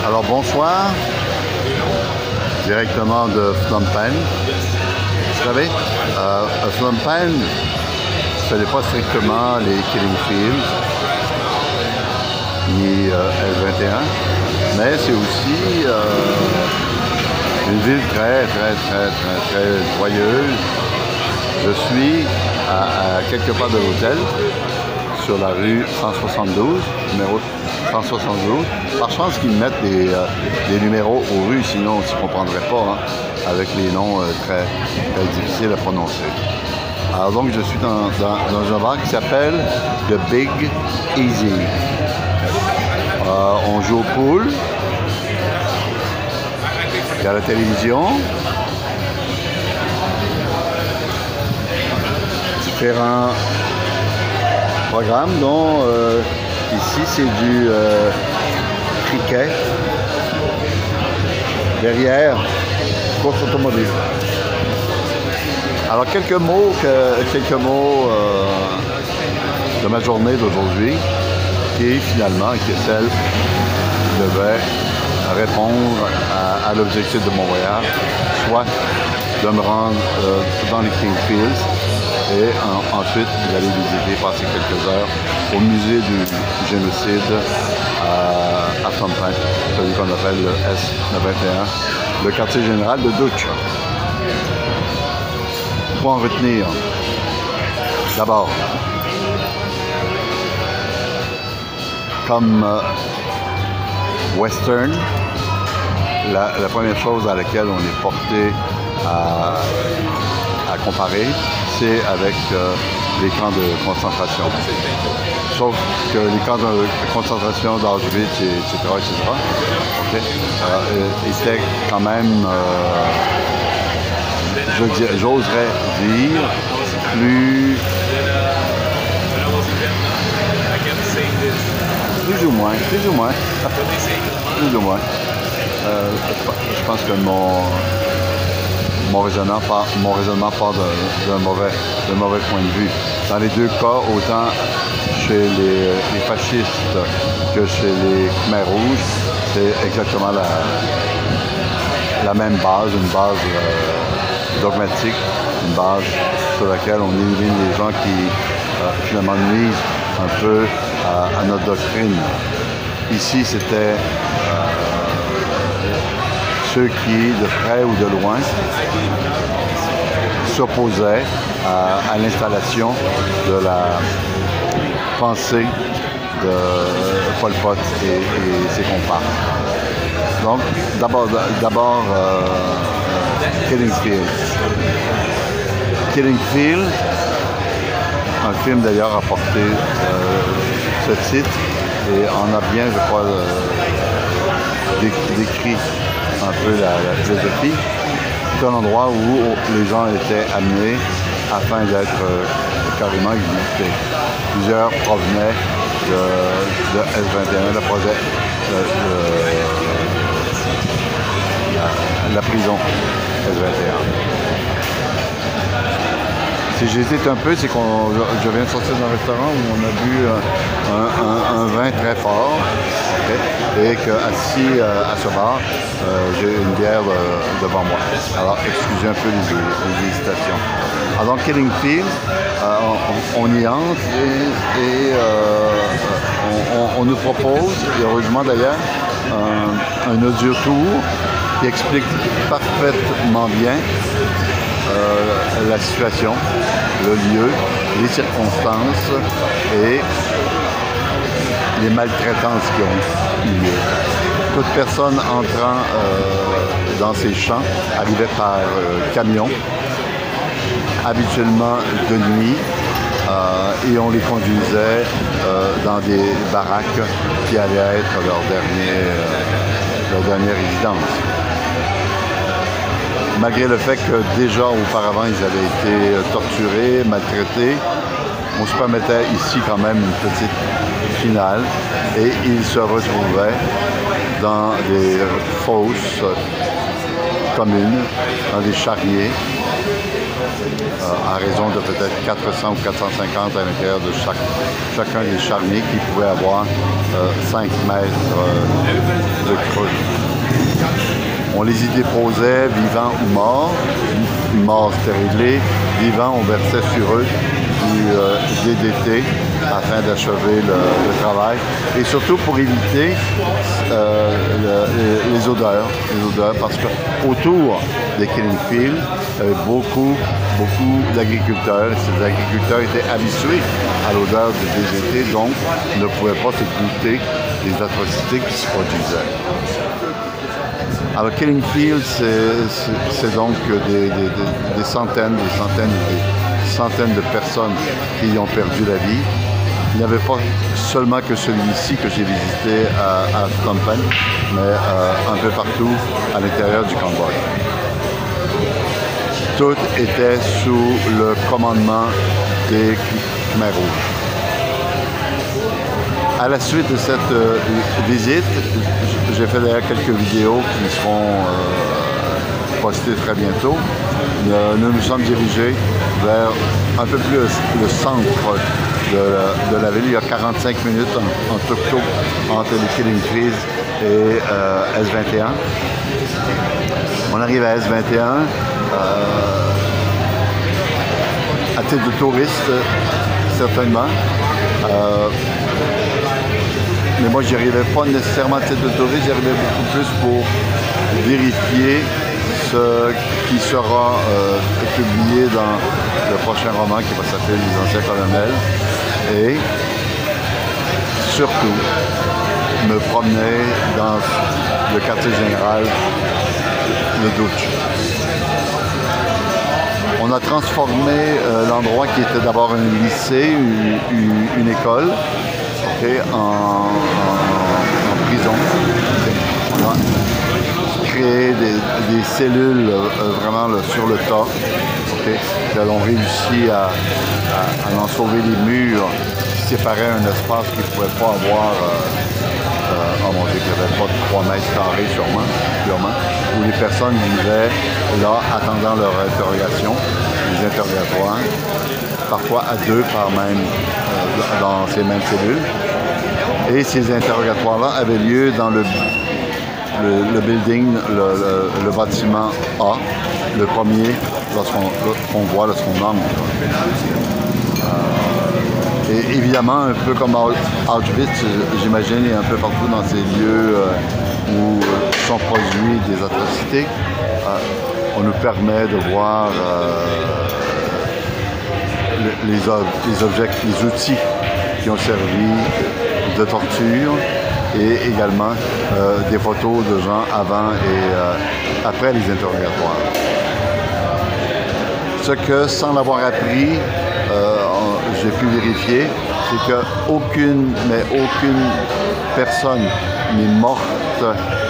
Alors bonsoir, directement de Phnom Penh. Vous savez, Phnom Penh, ce n'est pas strictement les Killing Fields, ni L21, mais c'est aussi une ville très joyeuse. Je suis à quelques pas de l'hôtel, sur la rue 172, numéro 172. Par chance qu'ils mettent des numéros aux rues, sinon on ne s'y comprendrait pas, hein, avec les noms très difficiles à prononcer. Alors donc je suis dans un bar qui s'appelle The Big Easy. On joue au pool, il y a la télévision, différents programmes, dont ici c'est du cricket, derrière course automobile. Alors quelques mots de ma journée d'aujourd'hui, qui est celle qui devait répondre à l'objectif de mon voyage, soit de me rendre dans les Killing Fields et ensuite d'aller visiter, passer quelques heures au musée du génocide à Phnom Penh, celui qu'on appelle le S21, le quartier général de Duc. Pour en retenir, d'abord, comme western, la première chose à laquelle on est porté à comparer, c'est avec les camps de concentration. Sauf que les camps de concentration d'Auschwitz, etc., okay, étaient quand même, j'oserais dire, plus ou moins. Je pense que mon raisonnement part d'un mauvais point de vue. Dans les deux cas, autant chez les fascistes que chez les Khmers rouges, c'est exactement la même base, une base dogmatique, une base sur laquelle on élimine les gens qui finalement nuisent un peu à notre doctrine. Ici, c'était ceux qui, de près ou de loin, s'opposaient à l'installation de la pensée de Pol Pot et ses comparses. Donc, d'abord Killing Fields. Killing Fields, un film d'ailleurs a porté ce titre et en a bien, je crois, décrit un peu la philosophie. C'est un endroit où les gens étaient amenés afin d'être carrément exécutés. Plusieurs provenaient de S21, le projet la prison S21. Si j'hésite un peu, c'est que je viens de sortir d'un restaurant où on a bu un vin très fort, okay, et qu'assis à ce bar, j'ai une bière devant moi. Alors, excusez un peu les hésitations. Alors, dans Killing Fields, on y entre et on nous propose, et heureusement d'ailleurs, un audio tour qui explique parfaitement bien la situation, le lieu, les circonstances et les maltraitances qui ont eu lieu. Toute personne entrant dans ces champs arrivait par camion, habituellement de nuit, et on les conduisait dans des baraques qui allaient être leur dernière résidence. Malgré le fait que déjà auparavant ils avaient été torturés, maltraités, on se permettait ici quand même une petite finale et ils se retrouvaient dans des fosses communes, dans des charniers, à raison de peut-être 400 ou 450 à l'intérieur de chacun des charniers qui pouvaient avoir 5 mètres de creux. On les y déposait, vivants ou morts. Morts, c'était réglé. Vivants, on versait sur eux du DDT afin d'achever le travail. Et surtout pour éviter les odeurs, parce qu'autour des killing fields, il y avait beaucoup d'agriculteurs. Ces agriculteurs étaient habitués à l'odeur du DDT, donc ne pouvaient pas se douter des atrocités qui se produisaient. Alors, Killing Fields, c'est donc des centaines de personnes qui y ont perdu la vie. Il n'y avait pas seulement que celui-ci que j'ai visité à Phnom Penh, mais un peu partout à l'intérieur du Cambodge. Tout était sous le commandement des Khmer Rouges. À la suite de cette visite, j'ai fait d'ailleurs quelques vidéos qui seront postées très bientôt. Nous nous sommes dirigés vers un peu plus le centre de la ville. Il y a 45 minutes en tuk-tuk entre les Killing Fields et S21. On arrive à S21 à titre de touriste, certainement. Mais moi, j'y arrivais pas nécessairement à titre de touriste, j'y arrivais beaucoup plus pour vérifier ce qui sera publié dans le prochain roman qui va s'appeler Les Anciens Colonels. Et surtout, me promener dans le quartier général de Duch. On a transformé l'endroit qui était d'abord un lycée, une école, en prison. On a créé des cellules vraiment sur le tas. Puis on réussit à en sauver les murs qui séparaient un espace qui ne pouvait pas avoir, oh mon Dieu, qu'il n'y avait pas de 3 mètres carrés sûrement, où les personnes vivaient là, attendant leur interrogation, les interrogatoires, parfois à 2 par même, dans ces mêmes cellules. Et ces interrogatoires-là avaient lieu dans le building, le bâtiment A, le premier qu'on voit lorsqu'on entre. Et évidemment, un peu comme Auschwitz, j'imagine, et un peu partout dans ces lieux où sont produits des atrocités, on nous permet de voir les outils qui ont servi de torture et également des photos de gens avant et après les interrogatoires. Ce que, sans l'avoir appris, j'ai pu vérifier, c'est qu'aucune personne n'est morte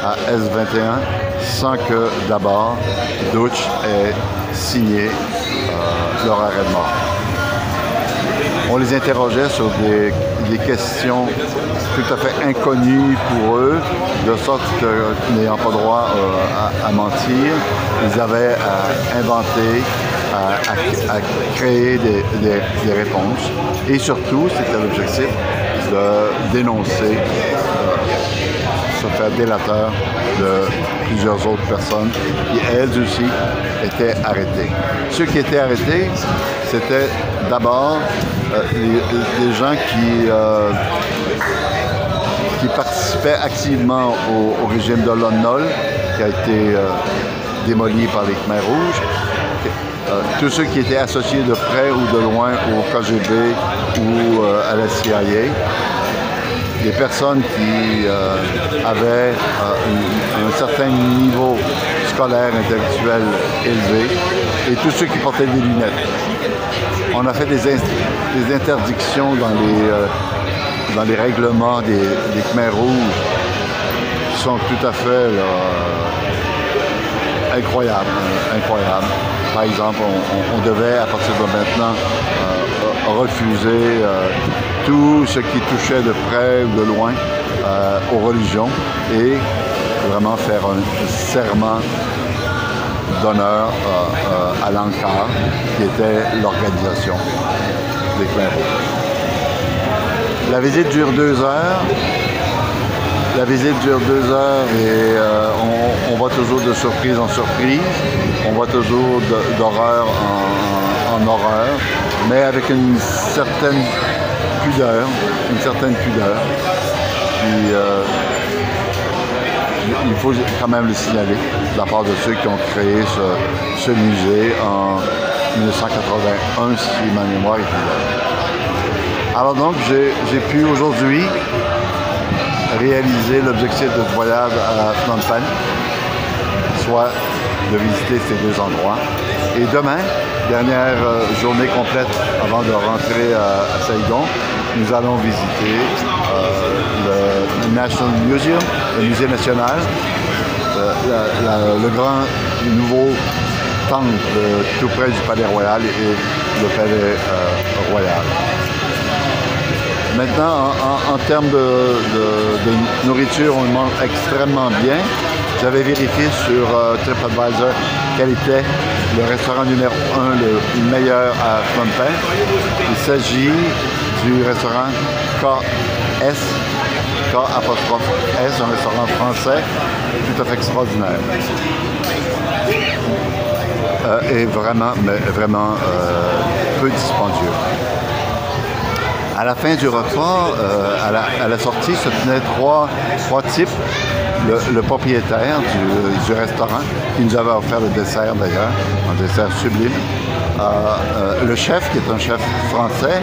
à S21 sans que d'abord Duch ait signé leur arrêt de mort. On les interrogeait sur des questions tout à fait inconnues pour eux, de sorte que, n'ayant pas droit à mentir, ils avaient à inventer, à créer des réponses. Et surtout, c'était l'objectif de dénoncer, se faire délateur de plusieurs autres personnes qui, elles aussi, étaient arrêtées. Ceux qui étaient arrêtés, c'était d'abord des gens qui participaient activement au régime de Lon Nol, qui a été démoli par les Khmer Rouges. Tous ceux qui étaient associés de près ou de loin au KGB ou à la CIA. Des personnes qui avaient un certain niveau scolaire, intellectuel élevé, et tous ceux qui portaient des lunettes. On a fait des interdictions dans les règlements des Khmer Rouges qui sont tout à fait incroyables. Par exemple, on devait, à partir de maintenant, refuser tout ce qui touchait de près ou de loin aux religions et vraiment faire un serment d'honneur à l'ANCAR, qui était l'organisation des Khmers rouges. La visite dure 2 heures. La visite dure 2 heures et on va toujours de surprise en surprise. On va toujours d'horreur en horreur, mais avec une certaine pudeur. Puis, il faut quand même le signaler de la part de ceux qui ont créé ce musée en 1981, si ma mémoire est fidèle. Alors donc, j'ai pu aujourd'hui réaliser l'objectif de ce voyage à Phnom Penh, soit de visiter ces 2 endroits. Et demain, dernière journée complète avant de rentrer à Saigon, nous allons visiter le National Museum, le musée national, le grand nouveau temple tout près du palais royal et le palais royal. Maintenant, en termes de nourriture, on mange extrêmement bien. J'avais vérifié sur TripAdvisor quel était le restaurant numéro 1, le meilleur à Phnom Penh. Il s'agit du restaurant KS, K''S, un restaurant français tout à fait extraordinaire. Et vraiment peu dispendieux. À la fin du repas, à la sortie, se tenaient trois types. Le propriétaire du restaurant, qui nous avait offert le dessert d'ailleurs, un dessert sublime. Le chef, qui est un chef français,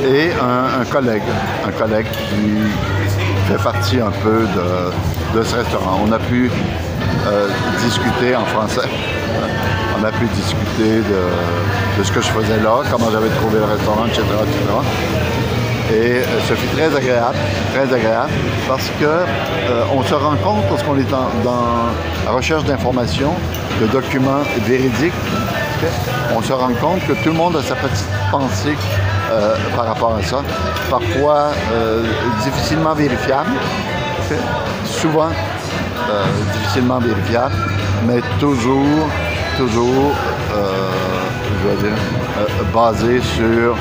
et un collègue qui fait partie un peu de ce restaurant. On a pu discuter en français. On a pu discuter de ce que je faisais là, comment j'avais trouvé le restaurant, etc. Et ce fut très agréable, parce que on se rend compte, lorsqu'on est dans la recherche d'informations, de documents véridiques, on se rend compte que tout le monde a sa petite pensée par rapport à ça, parfois difficilement vérifiable, souvent difficilement vérifiable, mais toujours, je vais dire, basé sur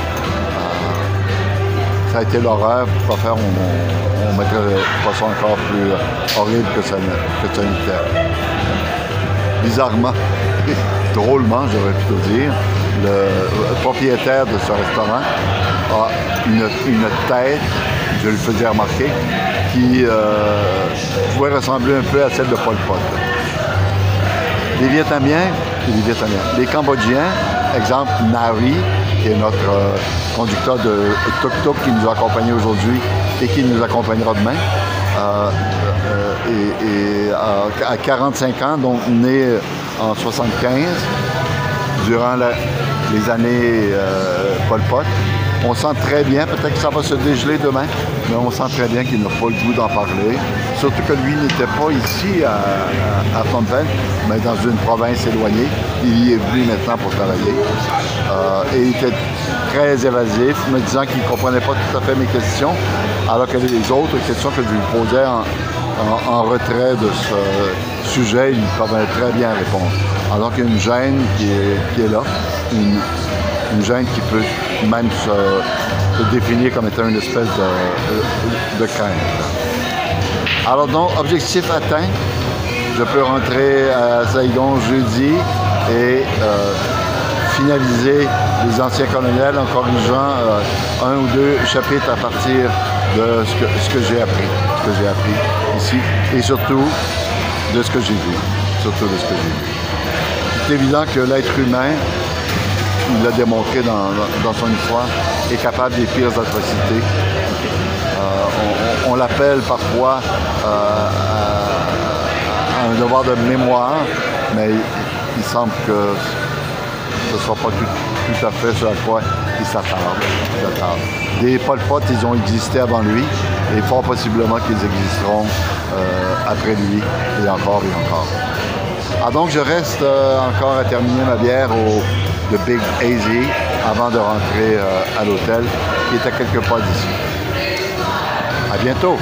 ça a été l'horreur, pour pas faire, on mettrait pas ça encore plus horrible que ça n'était. Bizarrement, drôlement, j'aurais plutôt dire, le propriétaire de ce restaurant a une tête, je le faisais remarquer, qui pouvait ressembler un peu à celle de Pol Pot. Les Vietnamiens, les Cambodgiens, exemple Nari, qui est notre conducteur de tuk-tuk qui nous a accompagnés aujourd'hui et qui nous accompagnera demain. À 45 ans, donc né en 75, durant les années Pol Pot. On sent très bien, peut-être que ça va se dégeler demain, mais on sent très bien qu'il n'a pas le goût d'en parler. Surtout que lui n'était pas ici à Phnom Penh, mais dans une province éloignée. Il y est venu maintenant pour travailler. Et il était très évasif, me disant qu'il ne comprenait pas tout à fait mes questions, alors que les autres questions que je lui posais en retrait de ce sujet, il parvenait très bien à répondre. Alors qu'il y a une gêne qui est là, une gêne qui peut même se définir comme étant une espèce de crainte. Alors donc, objectif atteint, je peux rentrer à Saigon jeudi et finaliser les anciens colonels en corrigeant 1 ou 2 chapitres à partir de ce que j'ai appris ici et surtout de ce que j'ai vu. C'est évident que l'être humain, il l'a démontré dans son histoire, est capable des pires atrocités. On l'appelle parfois à un devoir de mémoire, mais il semble que ce ne soit pas tout à fait ce à quoi il s'attarde. Des Pol Pot, ils ont existé avant lui, et fort possiblement qu'ils existeront après lui, et encore. Ah, donc je reste encore à terminer ma bière de Big Hazy avant de rentrer à l'hôtel qui est à quelques pas d'ici. À bientôt!